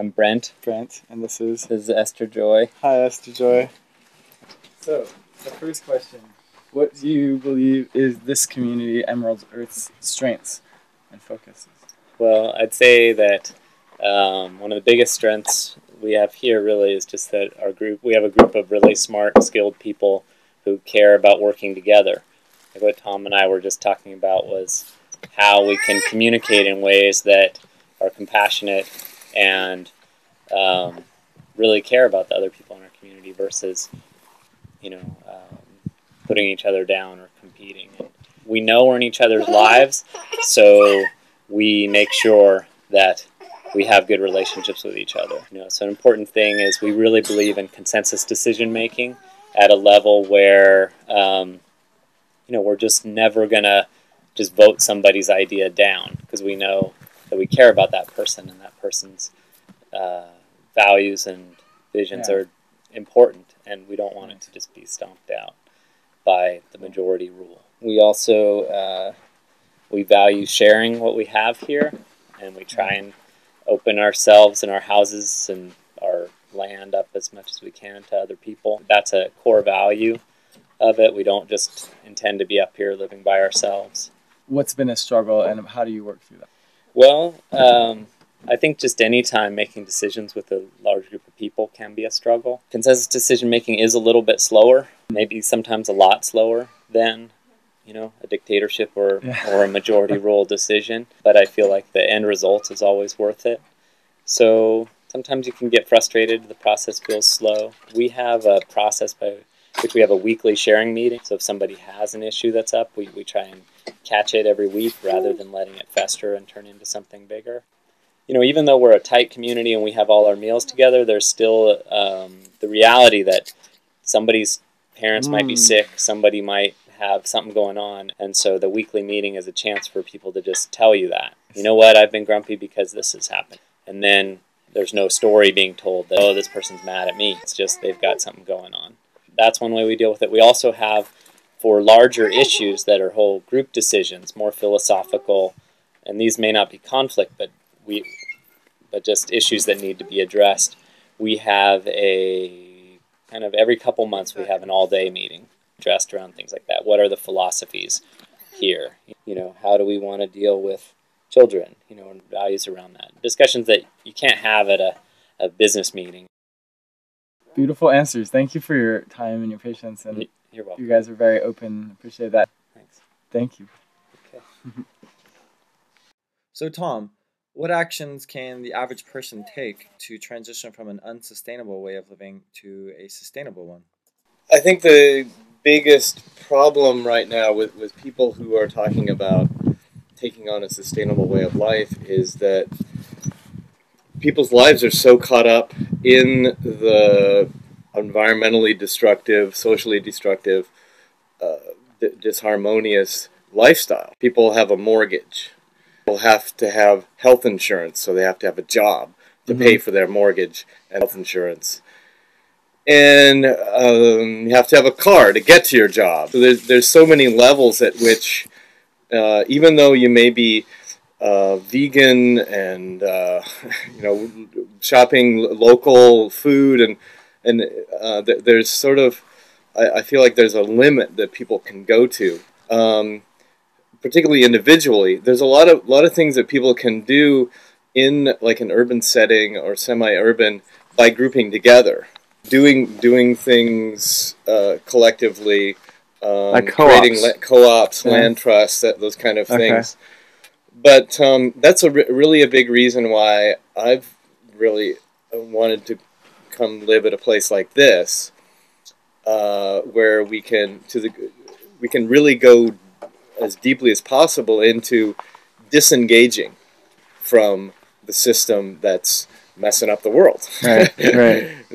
I'm Brent. And this is Esther Joy. Hi, Esther Joy. So, the first question: what do you believe is this community, Emerald Earth's strengths and focuses? Well, I'd say that one of the biggest strengths we have here really is just that we have a group of really smart, skilled people who care about working together. Like what Tom and I were just talking about was how we can communicate in ways that are compassionate and really care about the other people in our community versus, putting each other down or competing. And we know we're in each other's lives, so we make sure that we have good relationships with each other. So an important thing is we really believe in consensus decision making at a level where we're just never gonna just vote somebody's idea down, because we know that we care about that person and that person's values and visions are important, and we don't want it to just be stomped out by the majority rule. We also we value sharing what we have here, and we try and open ourselves and our houses and our land up as much as we can to other people. That's a core value of it. We don't just intend to be up here living by ourselves. What's been a struggle, and how do you work through that? Well, I think just any time making decisions with a large group of people can be a struggle. Consensus decision making is a little bit slower, maybe sometimes a lot slower than a dictatorship or a majority rule decision, but I feel like the end result is always worth it. So sometimes you can get frustrated, the process feels slow. We have a process by which we have a weekly sharing meeting, so if somebody has an issue that's up, we try and catch it every week rather than letting it fester and turn into something bigger. Even though we're a tight community and we have all our meals together, there's still the reality that somebody's parents might be sick, somebody might have something going on, and so the weekly meeting is a chance for people to just tell you that, you know what, I've been grumpy because this has happened. And then there's no story being told that, oh, this person's mad at me. It's just they've got something going on. That's one way we deal with it. We also have, for larger issues that are whole group decisions, more philosophical, and these may not be conflict, but just issues that need to be addressed. We have a kind of every couple months we have an all-day meeting dressed around things like that. What are the philosophies here? How do we want to deal with children? And values around that. Discussions that you can't have at a business meeting. Beautiful answers. Thank you for your time and your patience. And you're welcome. You guys are very open. Appreciate that. Thanks. Thank you. Okay. So Tom, what actions can the average person take to transition from an unsustainable way of living to a sustainable one? I think the biggest problem right now with people who are talking about taking on a sustainable way of life is that people's lives are so caught up in the environmentally destructive, socially destructive, disharmonious lifestyle. People have a mortgage. People have to have health insurance, so they have to have a job to pay for their mortgage and health insurance. And you have to have a car to get to your job. So there's so many levels at which, even though you may be vegan and shopping local food and there's sort of, I feel like there's a limit that people can go to, particularly individually. There's a lot of things that people can do in like an urban setting or semi-urban by grouping together. Doing things collectively, like creating co-ops, land trusts, those kind of things. But that's really a big reason why I've really wanted to come live at a place like this, where we can really go as deeply as possible into disengaging from the system that's messing up the world. Right.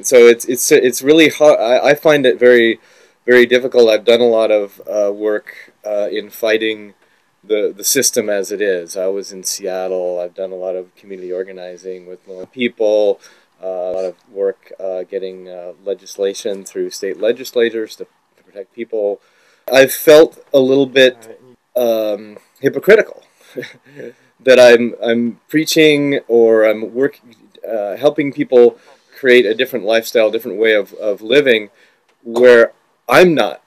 So it's really hard. I find it very, very difficult. I've done a lot of work in fighting the system as it is. I was in Seattle. I've done a lot of community organizing with people, a lot of work getting legislation through state legislators to protect people. I've felt a little bit hypocritical that I'm preaching or I'm helping people create a different lifestyle, different way of living, where I'm not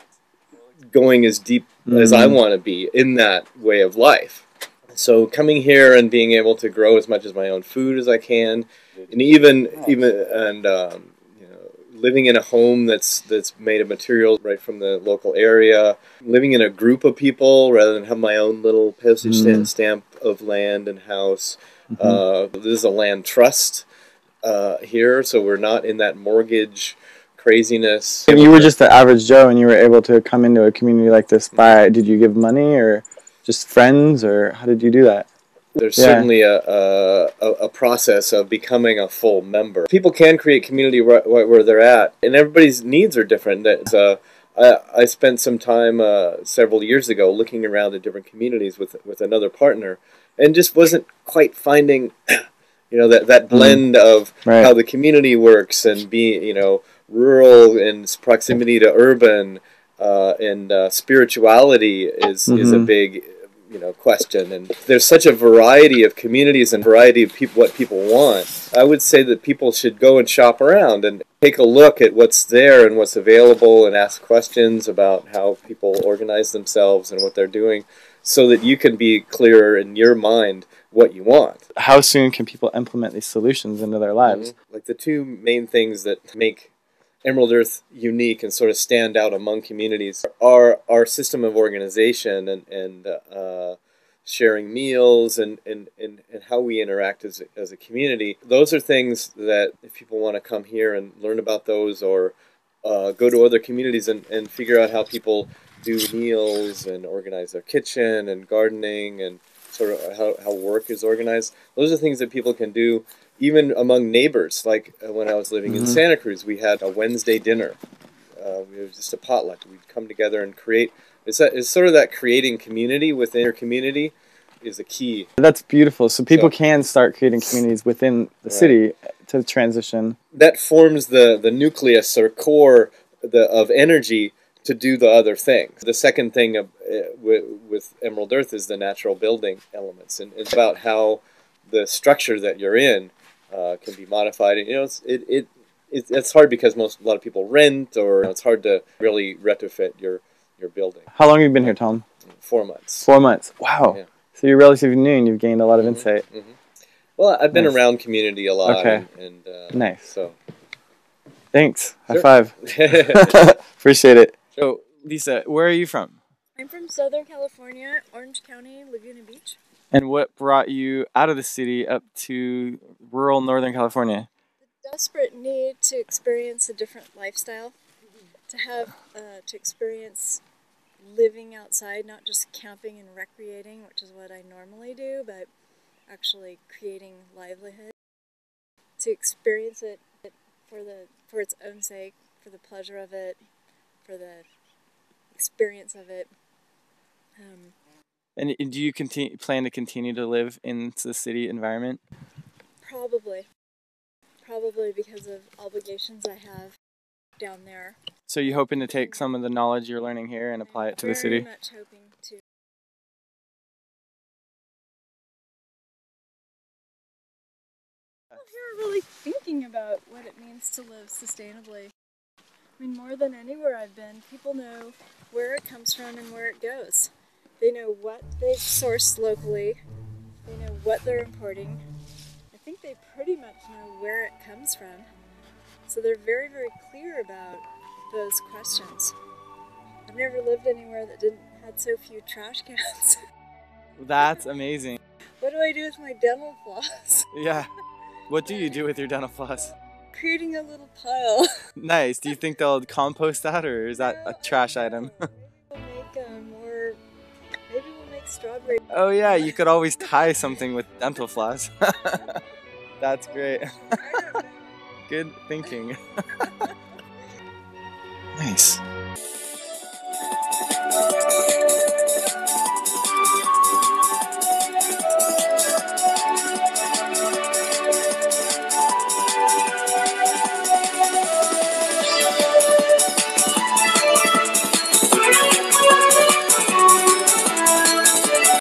going as deep as I want to be in that way of life. So coming here and being able to grow as much as my own food as I can, and even you know, living in a home that's made of materials right from the local area, living in a group of people rather than have my own little postage stamp of land and house. This is a land trust here, so we're not in that mortgage craziness. And you were just the average Joe, and you were able to come into a community like this by, did you give money or just friends, or how did you do that? There's certainly a process of becoming a full member. People can create community right where they're at, and everybody's needs are different. I spent some time several years ago looking around at different communities with another partner, and just wasn't quite finding, you know, that blend of how the community works and you know, rural and proximity to urban, and spirituality is a big, you know, question. And there's such a variety of communities and variety of people, what people want. I would say that people should go and shop around and take a look at what's there and what's available, and ask questions about how people organize themselves and what they're doing, so that you can be clearer in your mind what you want. How soon can people implement these solutions into their lives? Like the two main things that make Emerald Earth unique and sort of stand out among communities are our system of organization and sharing meals and how we interact as a community. Those are things that if people want to come here and learn about those, or go to other communities and figure out how people do meals and organize their kitchen and gardening and sort of how work is organized. Those are things that people can do even among neighbors. Like when I was living in Santa Cruz, we had a Wednesday dinner. It was just a potluck. We'd come together and create. It's sort of that creating community within your community is the key. That's beautiful. So people can start creating communities within the city to transition. That forms the nucleus or core of energy to do the other things. The second thing with Emerald Earth is the natural building elements, and it's about how the structure that you're in can be modified. And, you know, it's hard because a lot of people rent, or it's hard to really retrofit your building. How long have you been here, Tom? 4 months. 4 months. Wow. Yeah. So you're relatively new, and you've gained a lot of insight. Well, I've been around community a lot. Okay. And nice. So. Thanks. Sure. High five. Appreciate it. So, Lisa, where are you from? I'm from Southern California, Orange County, Laguna Beach. And what brought you out of the city up to rural Northern California? The desperate need to experience a different lifestyle, to have, to experience living outside, not just camping and recreating, which is what I normally do, but actually creating livelihood. To experience it for its own sake, for the pleasure of it, for the experience of it. And do you plan to continue to live in the city environment? Probably because of obligations I have down there. So you're hoping to take some of the knowledge you're learning here and apply it to the city? Very much hoping to. Well, you're really thinking about what it means to live sustainably. I mean, more than anywhere I've been, people know where it comes from and where it goes. They know what they've sourced locally. They know what they're importing. I think they pretty much know where it comes from. So they're very, very clear about those questions. I've never lived anywhere that had so few trash cans. That's amazing. What do I do with my dental floss? Yeah. What do you do with your dental floss? Creating a little pile. Nice. Do you think they'll compost that, or is that a trash item? Maybe we'll make strawberry. Oh yeah, you could always tie something with dental floss. That's great. Good thinking. Nice.